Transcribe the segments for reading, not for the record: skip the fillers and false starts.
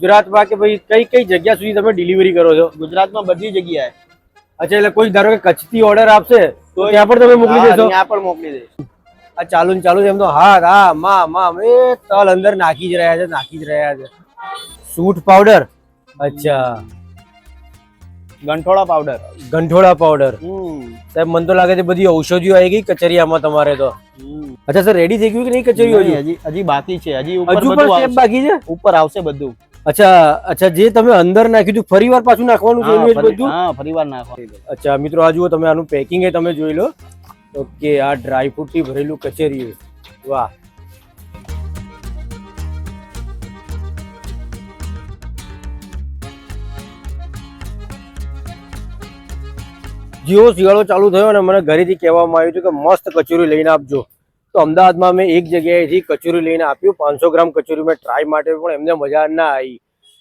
ગુજરાતમાં કે ભાઈ કઈ કઈ જગ્યા સુધી તમે ડિલિવરી કરો છો? ગુજરાતમાં બધી જગ્યાએ. અચ્છા, એટલે કોઈ ધારો કે કચ્છથી ઓર્ડર આપશે તો ત્યાં પણ તમે મોકલી દેશો? ત્યાં પણ મોકલી દઈશ. આ ચાલુ ને ચાલુ એમ તો માં એ તલ અંદર નાખી જ રહ્યા છે. સૂંઠ પાવડર, અચ્છા, ગંઠોડા પાવડર. સાહેબ મને તો લાગે છે બધી ઔષધિઓ આવી ગઈ કચરિયામાં તમારે તો. અચ્છા સર, રેડી થઈ ગયું કે નહીં કચરિયું? હજી બાકી છે, હજી ઉપર સ્ટેપ બાકી છે. ઉપર આવશે બધું. અચ્છા, જે તમે અંદર નાખ્યું હતું ફરી વાર પાછું નાખવાનું છે બધું? હા, ફરી વાર નાખવાનું. અચ્છા મિત્રો, આ જુઓ તમે, આનું પેકિંગ એ તમે જોઈ લો. ઓકે, આ ડ્રાયફ્રૂટ થી ભરેલું કચરિયું. વાહ. જેવો શિયાળો ચાલુ થયો ને મને ઘરેથી કહેવામાં આવ્યું હતું કે મસ્ત કચોરી લઈને આપજો. તો અમદાવાદમાં મેં એક જગ્યાએથી કચોરી લઈને આપ્યું, 500 ગ્રામ કચોરી મેં ટ્રાય માટે, પણ એમને મજા ના આવી.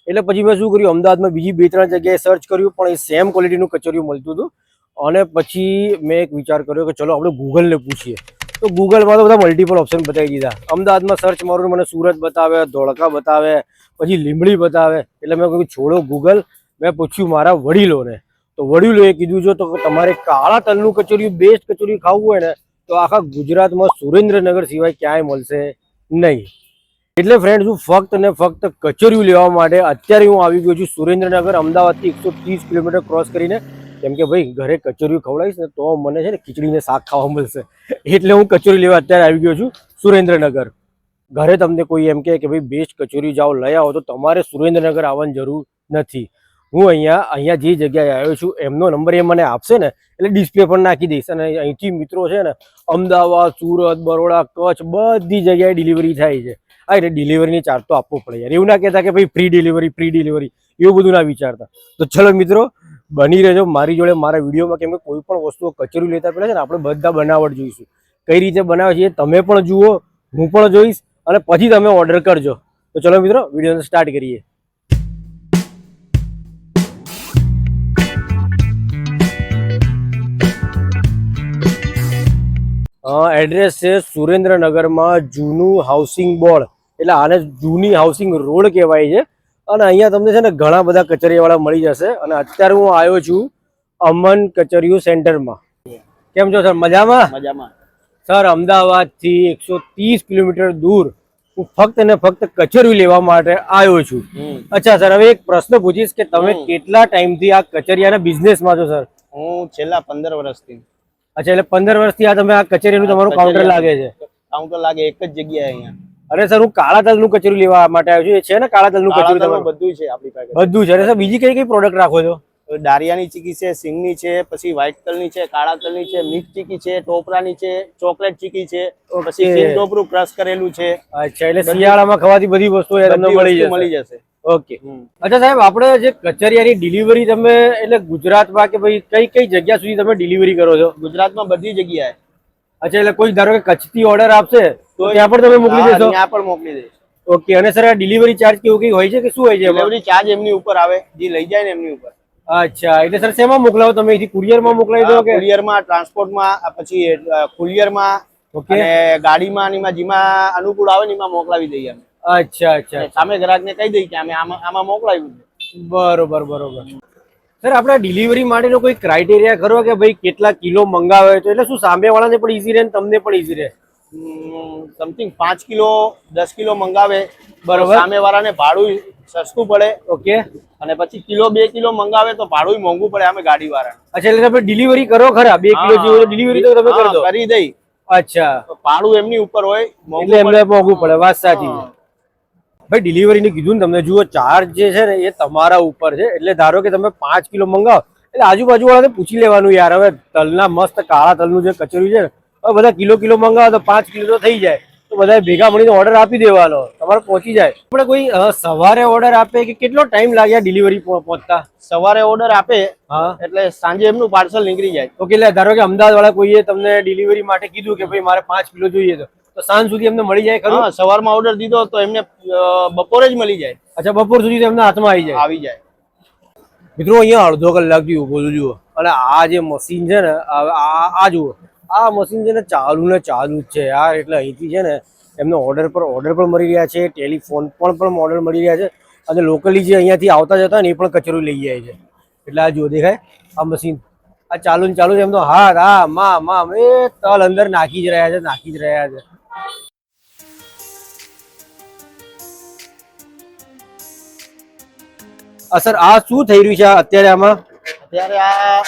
એટલે પછી મેં શું કર્યું, અમદાવાદમાં બીજી 2-3 જગ્યાએ સર્ચ કર્યું, પણ એ સેમ ક્વોલિટીનું કચોરિયું મળતું હતું. અને પછી મેં એક વિચાર કર્યો કે ચલો આપણે ગૂગલને પૂછીએ. તો ગૂગલમાં તો બધા મલ્ટિપલ ઓપ્શન બતાવી દીધા. અમદાવાદમાં સર્ચ મારું, મને સુરત બતાવે, ધોળકા બતાવે, પછી લીંબડી બતાવે. એટલે મેં કહ્યું છોડો ગૂગલ, મેં પૂછ્યું મારા વડીલોને. તો વડીલોએ કીધું જો તો તમારે કાળા તલનું કચોરિયું, બેસ્ટ કચોરિયું ખાવું હોય ને તો આખા ગુજરાતમાં સુરેન્દ્રનગર સિવાય ક્યાંય મળશે નહીં. એટલે ફ્રેન્ડ, હું ફક્ત ને ફક્ત કચોરિયું લેવા માટે અત્યારે હું આવી ગયો છું સુરેન્દ્રનગર, અમદાવાદથી 130 કિલોમીટર ક્રોસ કરીને. કેમ કે ભાઈ ઘરે કચોરિયું ખવડાવીશ ને તો મને છે ને ખીચડીને શાક ખાવા મળશે. એટલે હું કચોરી લેવા અત્યારે આવી ગયો છું સુરેન્દ્રનગર. ઘરે તમને કોઈ એમ કે ભાઈ બેસ્ટ કચોરી જાઓ લઈ આવો, તો તમારે સુરેન્દ્રનગર આવવાની જરૂર નથી. હું અહીંયા જે જગ્યાએ આવ્યો છું એમનો નંબર એ મને આપશે ને એટલે ડિસ્પ્લે પર નાખી દઈશ. અને અહીંથી મિત્રો છે ને અમદાવાદ, સુરત, બરોડા, કચ્છ બધી જગ્યાએ ડિલિવરી થાય છે. હા, એટલે ડિલિવરીની ચાર્જ તો આપવો પડે યાર. એવું ના કહેતા કે ભાઈ ફ્રી ડિલિવરી એવું બધું ના વિચારતા. તો ચલો મિત્રો, બની રહેજો મારી જોડે મારા વિડીયોમાં. કેમ કે કોઈ પણ વસ્તુ કચોરી લેતા પહેલા છે ને આપણે બધા બનાવટ જોઈશું. કઈ રીતે બનાવે છે તમે પણ જુઓ, હું પણ જોઈશ, અને પછી તમે ઓર્ડર કરજો. તો ચલો મિત્રો, વિડીયોને સ્ટાર્ટ કરીએ. એડ્રેસ છે સુરેન્દ્રનગરમાં જૂનું હાઉસિંગ બોર્ડ, એટલે આને જૂની હાઉસિંગ રોડ કહેવાય છે. અને અહીંયા તમને છે ને ઘણા બધા કચરિયાવાળા મળી જશે. અને અત્યારે હું આવ્યો છું અમન કચરિયું સેન્ટરમાં. કેમ છો સર? મજામાં? મજામાં સર, અમદાવાદથી 130 કિલોમીટર દૂર હું ફક્ત ને ફક્ત કચરિયું લેવા માટે આવ્યો છું. અચ્છા સર, હવે એક પ્રશ્ન પૂછીશ કે તમે કેટલા ટાઈમથી આ કચરિયાના બિઝનેસમાં છો? સર, હું છેલ્લા 15 વર્ષથી. અચ્છા, એટલે 15 વર્ષથી આ તમે આ કચેરીનું તમારું કાઉન્ટર લાગે છે? કાઉન્ટર લાગે એક જ જગ્યાએ અહીંયા. અરે સર, હું કાળા તલનું કચેરી લેવા માટે આવ્યો છું. એ છે ને કાળા તલનું કચેરી? બધું છે આપણી પાસે, બધું છે. અરે સર, બીજી કઈ કઈ પ્રોડક્ટ રાખો છો? દારિયાની ચીકી છે, સિંગની છે, પછી વ્હાઈટ તલની છે, કાળા તલની છે, મિક્સ ચીકી છે, ટોપરાની છે, ચોકલેટ ચીકી છે, પછી સિંગ ટોપરું ક્રશ કરેલું છે. અચ્છા, એટલે શિયાળામાં ખવાતી બધી વસ્તુઓ તમને મળી જશે. ઓકે. અચ્છા સાહેબ, આપણે જે કચરિયાની ડિલિવરી તમે એટલે ગુજરાતમાં કે ભાઈ કઈ કઈ જગ્યા સુધી તમે ડિલિવરી કરો છો? ગુજરાતમાં બધી જગ્યાએ. અચ્છા, એટલે કોઈ ધારો કે કચ્છથી ઓર્ડર આપશે તો ત્યાં પણ તમે મોકલી દેશો? ત્યાં પણ મોકલી દઈશ. ઓકે. અને સર, આ ડિલિવરી ચાર્જ કેવું કઈ હોય છે કે શું હોય છે? ડિલિવરી ચાર્જ એમની ઉપર આવે, જે લઈ જાય ને એમની ઉપર. અચ્છા, એટલે સર શેમાં મોકલાવો તમે? અહીંથી કુરિયરમાં મોકલાવી દો કે? કુરિયરમાં, ટ્રાન્સપોર્ટમાં, પછી કુરિયરમાં, અને ગાડીમાં, જેમાં અનુકૂળ આવે ને એમાં મોકલાવી દઈએ અમે. અચ્છા. સામે ગ્રાહકને કહી દઈએ કે અમે આમાં મોકલાવ્યું. બરોબર. સર, આપણે ડિલિવરી માટેનો કોઈ ક્રાઇટેરિયા ખરો કે ભાઈ કેટલા કિલો મંગાવે તો એટલે શું સામે વાળાને પણ ઈઝી રહે ને તમને પણ ઈઝી રહે? સમથિંગ 5 કિલો 10 કિલો મંગાવે, બરોબર, સામે વાળાને ભાડું સસ્તું પડે. ઓકે. અને પછી કિલો 2 કિલો મંગાવે તો ભાડું મોંઘું પડે અમે ગાડી વાળા. અચ્છા, એટલે તમે ડિલિવરી કરો ખરા? 2 કિલો જેવું ડિલિવરી તો તમે કરી દો? કરી દઈ. અચ્છા, ભાડું એમની ઉપર હોય, એટલે એમને મોંઘું પડે. વાત સાચી છે ભાઈ. ડિલિવરીની કીધું ને તમને, જુઓ ચાર્જ જે છે ને એ તમારા ઉપર છે. એટલે ધારો કે તમે 5 કિલો મંગાવો એટલે આજુબાજુ વાળાને પૂછી લેવાનું યાર. હવે તલના મસ્ત કાળા તલનું જે કચોરી છે ને, હવે બધા કિલો મંગાવો તો 5 કિલો તો થઈ જાય. તો બધા ભેગા મળીને ઓર્ડર આપી દેવાનો, તમારે પહોંચી જાય. આપણે કોઈ સવારે ઓર્ડર આપે કે કેટલો ટાઈમ લાગે ડિલિવરી પહોંચતા? સવારે ઓર્ડર આપે એટલે સાંજે એમનું પાર્સલ નીકળી જાય. ઓકે. એટલે ધારો કે અમદાવાદ વાળા કોઈએ તમને ડિલિવરી માટે કીધું કે ભાઈ મારે 5 કિલો જોઈએ તો સાંજ સુધી એમને મળી જાય ખરું? સવારમાં ઓર્ડર દીધો તો એમને બપોરે જ મળી જાય. અચ્છા, બપોર સુધી એમના હાથમાં આવી જાય. મિત્રો, અહીંયા અડધો કલાકથી ઉભો છું જુઓ. અને આ જે મશીન છે ને, આ જુઓ, આ મશીન છે ને ચાલુ જ છે યાર. એટલે અહીંથી છે ને એમને ઓર્ડર પણ મળી રહ્યા છે, ટેલિફોન પણ ઓર્ડર મળી રહ્યા છે. અને લોકલી જે અહીંયાથી આવતા જતા ને એ પણ કચરો લઈ જાય છે. એટલે આ જો દેખાય આ મશીન આ ચાલુ ને ચાલુ એમનો હાથ માં એ તલ અંદર નાખી જ રહ્યા છે. સર આ શું થઈ રહ્યું છે અત્યારે આમાં? અત્યારે આ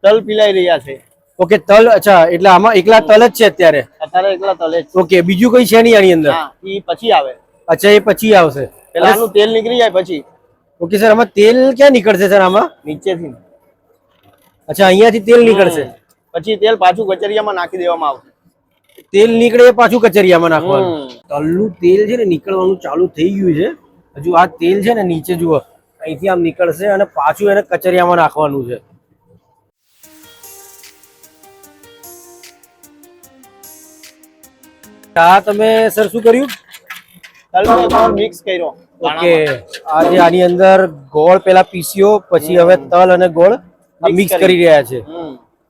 તલ પીલાઈ રહ્યા છે. ઓકે તલ, અચ્છા એટલે આમાં એકલા તલ જ છે અત્યારે એકલા તલે જ. ઓકે બીજું કઈ છે નહીં આની અંદર? હા, ઈ પછી આવે. અચ્છા એ પછી આવશે. પેલા આનું તેલ નીકળી જાય પછી. ઓકે સર આમાં તેલ ક્યાં નીકળશે સર આમાં? નીચેથી. અચ્છા અહીંયાથી તેલ નીકળશે. પછી તેલ પાછું કચરિયામાં નાખી દેવામાં આવશે. તેલ નીકળે એ પાછું કચરિયામાં નાખવાનું. તલનું તેલ છે ને નીકળવાનું ચાલુ થઈ ગયું છે. હજુ આ તેલ છે ને નીચે જુઓ અહીંથી આમ નીકળશે અને પાછું એને કચરિયામાં નાખવાનું છે. આ તમે સર શું કર્યું? તલનો ગોળ મિક્સ કર્યો. ઓકે આ જે આની અંદર ગોળ પેલા પીસ્યો પછી હવે તલ અને ગોળ મિક્સ કરી રહ્યા છે.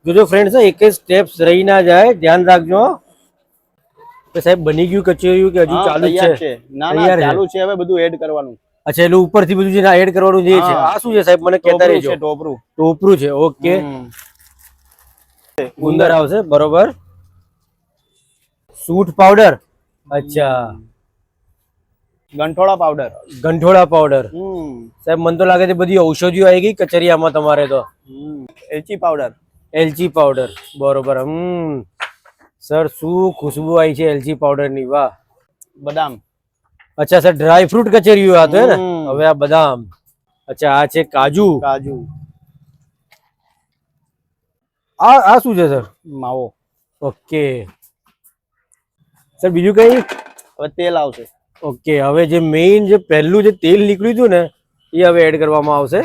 જોજો ફ્રેન્ડ્સ એક જ સ્ટેપ્સ રહી ના જાય, ધ્યાન રાખજો. તો સાહેબ બની ગયું કચરિયું કે હજુ ચાલુ છે? ના ચાલુ છે, હવે બધું એડ કરવાનું. અચ્છા એટલે ઉપરથી બધું જે એડ કરવાનું જે છે આ શું છે સાહેબ મને કહેતા રહેજો. ટોપરું છે. ઓકે ગુંદર આવશે બરોબર. સૂંઠ પાવડર, અચ્છા ગંઠોળા પાવડર. સાહેબ મને તો લાગે છે બધી ઔષધિઓ આવી ગઈ કચરિયામાં તમારે તો. એલચી પાવડર બરોબર. સર શું ખુશ્બુ આવી છે એલચી પાવડર ની, વાહ. બદામ, અચ્છા સર ડ્રાય ફ્રૂટ કચરિયું આ તો હે ને? હવે આ બદામ, અચ્છા આ છે કાજુ. આ શું છે સર? માવો. ઓકે સર બીજું કઈ? હવે તેલ આવશે. ઓકે હવે જે મેઇન જે પહેલું જે તેલ નીકળ્યું હતું ને એ હવે એડ કરવામાં આવશે.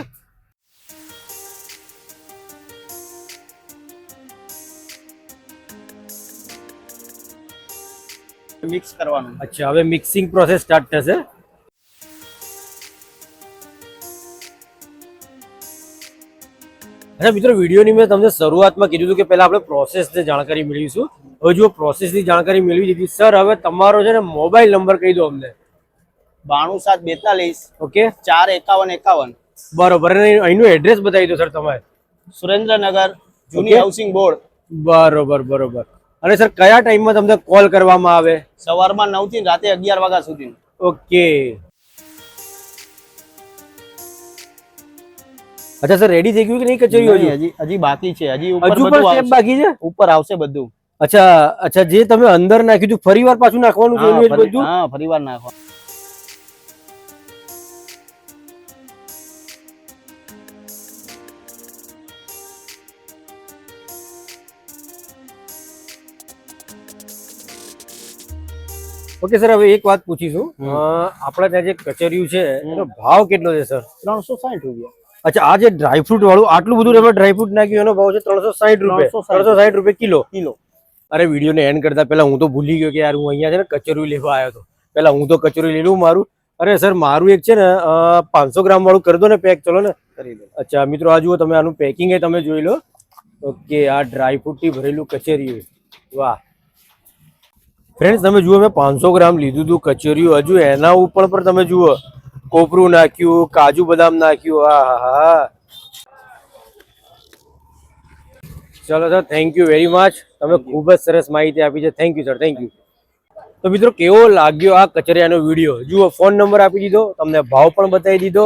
મિક્સ કરવાનું. અચ્છા હવે મિક્સિંગ પ્રોસેસ સ્ટાર્ટ થશે. અચ્છા મિત્રો વિડીયોની મેં તમને શરૂઆતમાં કીધું હતું કે પહેલા આપણે પ્રોસેસની જાણકારી મેળવીશું. હવે જો પ્રોસેસની જાણકારી મેળવી દીધી સર, હવે તમારો છે ને મોબાઈલ નંબર કહી દો અમને. 92 742 ઓકે 45151. બરોબર. અહીંનું એડ્રેસ બતાવી દો સર તમે. સુરેન્દ્રનગર જૂની હાઉસિંગ બોર્ડ. બરોબર. અને સર કયા ટાઈમમાં તમને કોલ કરવામાં આવે? સવારમાં 9 થી રાતે 11 વાગ્યા સુધી. ઓકે અચ્છા સર રેડી થઈ ગયું કે નહીં કચરિયું? હજી બાકી છે. હજી હજુ પણ સ્ટેપ બાકી છે. ઉપર આવશે બધું. અચ્છા જે તમે અંદર નાખ્યું હતું ફરીવાર પાછું નાખવાનું છે બધું? હા ફરીવાર નાખવાનું. ઓકે સર હવે એક વાત પૂછીશું, આપણા ત્યાં જે કચરિયું છે એનો ભાવ કેટલો છે સર? 360 રૂપિયા. અચ્છા આ જે ડ્રાયફ્રૂટ વાળું આટલું બધું તમે ડ્રાયફ્રૂટ નાખ્યું એનો ભાવ છે 360 રૂપિયા. 360 રૂપિયા કિલો. અરે વિડીયોને એન્ડ કરતા પહેલા હું તો ભૂલી ગયો કે યાર હું અહીંયા છે ને કચરિયું લેવા આવ્યો હતો. પહેલા હું તો કચરિયું લઈ લઉં મારું. અરે સર મારું એક છે ને 500 ગ્રામ વાળું કરી દો ને પેક. ચલો ને કરી દો. અચ્છા મિત્રો આ જુઓ તમે, આનું પેકિંગ એ તમે જોઈ લો. ઓકે આ ડ્રાયફ્રૂટ થી ભરેલું કચરિયું, વાહ. ફ્રેન્ડ્સ તમે જુઓ મેં 500 ગ્રામ લીધું હતું કચરિયું. હજુ એના ઉપર પર તમે જુઓ કોપરું નાખ્યું, કાજુ બદામ નાખ્યું. હા ચલો sir thank you very much. તમે ખૂબ જ સરસ માહિતી આપી છે. Thank you sir, thank you. તો મિત્રો કેવો લાગ્યો આ કચરિયાનો વિડીયો? જુઓ ફોન નંબર આપી દીધો, તમને ભાવ પણ બતાવી દીધો,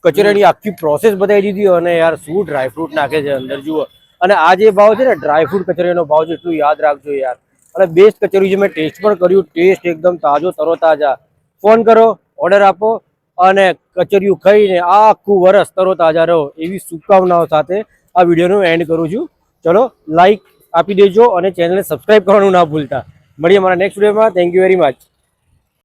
કચરિયાની આખી પ્રોસેસ બતાવી દીધી. અને યાર શું ડ્રાયફ્રૂટ નાખે છે અંદર જુઓ. અને આ જે ભાવ છે ને ડ્રાયફ્રૂટ કચરિયાનો ભાવ છે એટલું યાદ રાખજો યાર. અને બેસ્ટ કચરિયું છે, મેં ટેસ્ટ પણ કર્યું. ટેસ્ટ એકદમ તાજો તરોતાજા. ફોન કરો, ઓર્ડર આપો અને કચરિયું ખાઈને આખું વરસ તરોતાજા રહો એવી શુભકામનાઓ સાથે આ વિડીયોનું એન્ડ કરું છું. ચલો લાઈક આપી દેજો અને ચેનલને સબસ્ક્રાઇબ કરવાનું ના ભૂલતા. મળીએ મારા નેક્સ્ટ વિડીયોમાં. Thank you very much.